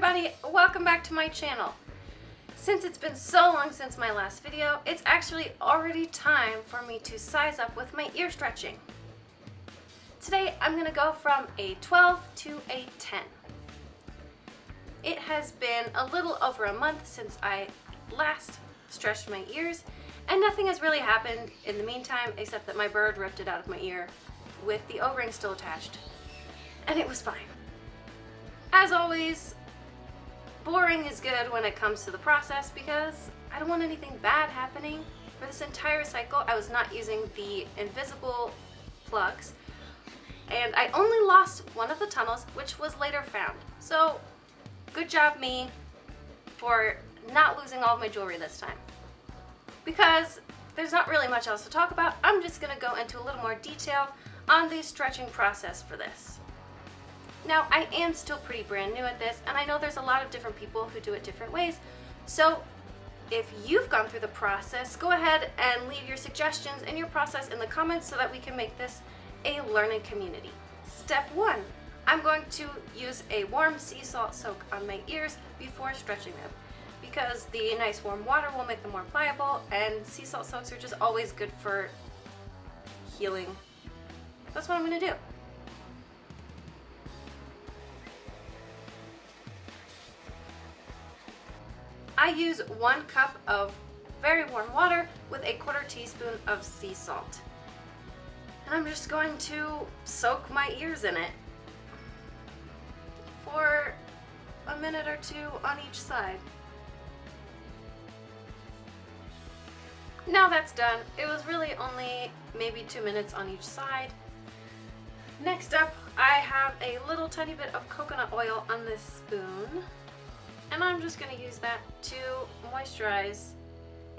everybody, welcome back to my channel. Since it's been so long since my last video, it's actually already time for me to size up with my ear stretching. Today I'm going to go from a 12 to a 10. It has been a little over a month since I last stretched my ears, and nothing has really happened in the meantime except that my bird ripped it out of my ear with the O-ring still attached, and it was fine. As always, boring is good when it comes to the process because I don't want anything bad happening. For this entire cycle, I was not using the invisible plugs, and I only lost one of the tunnels, which was later found. So, good job me for not losing all of my jewelry this time. Because there's not really much else to talk about, I'm just going to go into a little more detail on the stretching process for this. Now, I am still pretty brand new at this, and I know there's a lot of different people who do it different ways. So if you've gone through the process, go ahead and leave your suggestions and your process in the comments so that we can make this a learning community. Step 1, I'm going to use a warm sea salt soak on my ears before stretching them, because the nice warm water will make them more pliable, and sea salt soaks are just always good for healing. That's what I'm going to do. I use 1 cup of very warm water with a 1/4 teaspoon of sea salt. And I'm just going to soak my ears in it for a minute or 2 on each side. Now that's done. It was really only maybe 2 minutes on each side. Next up, I have a little tiny bit of coconut oil on this spoon. And I'm just going to use that to moisturize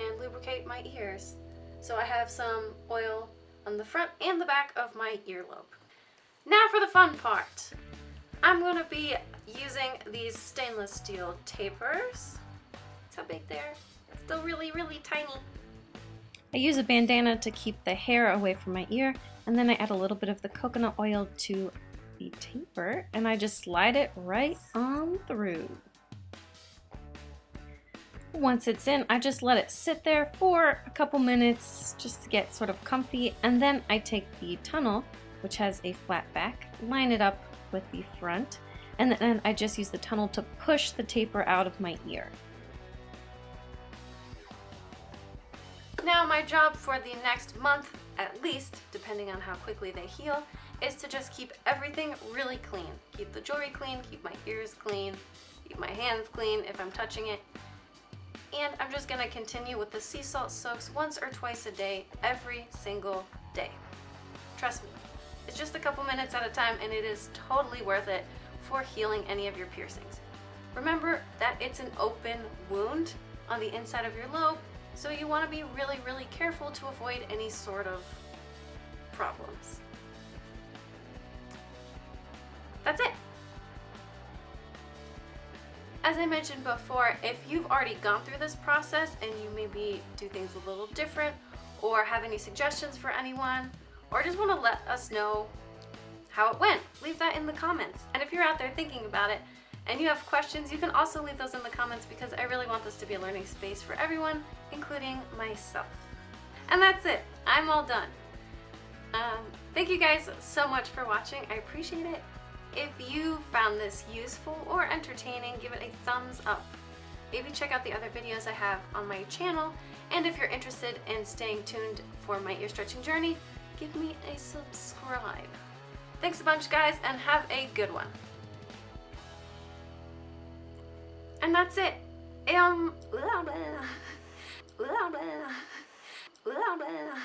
and lubricate my ears. So I have some oil on the front and the back of my earlobe. Now for the fun part. I'm going to be using these stainless steel tapers. See how big they are? It's still really, really tiny. I use a bandana to keep the hair away from my ear, and then I add a little bit of the coconut oil to the taper, and I just slide it right on through. Once it's in, I just let it sit there for a couple minutes just to get sort of comfy, and then I take the tunnel, which has a flat back, line it up with the front, and then I just use the tunnel to push the taper out of my ear. Now my job for the next month, at least, depending on how quickly they heal, is to just keep everything really clean. Keep the jewelry clean, keep my ears clean, keep my hands clean if I'm touching it. And I'm just going to continue with the sea salt soaks once or twice a day, every single day. Trust me, it's just a couple minutes at a time, and it is totally worth it for healing any of your piercings. Remember that it's an open wound on the inside of your lobe, so you want to be really, really careful to avoid any sort of problems. That's it. As I mentioned before, if you've already gone through this process and you maybe do things a little different, or have any suggestions for anyone, or just want to let us know how it went, leave that in the comments. And if you're out there thinking about it and you have questions, you can also leave those in the comments, because I really want this to be a learning space for everyone, including myself. And that's it. I'm all done. Thank you guys so much for watching. I appreciate it. If you found this useful or entertaining, give it a thumbs up. Maybe check out the other videos I have on my channel. And if you're interested in staying tuned for my ear stretching journey, give me a subscribe. Thanks a bunch, guys, and have a good one. And that's it. Blah, blah, blah, blah, blah, blah.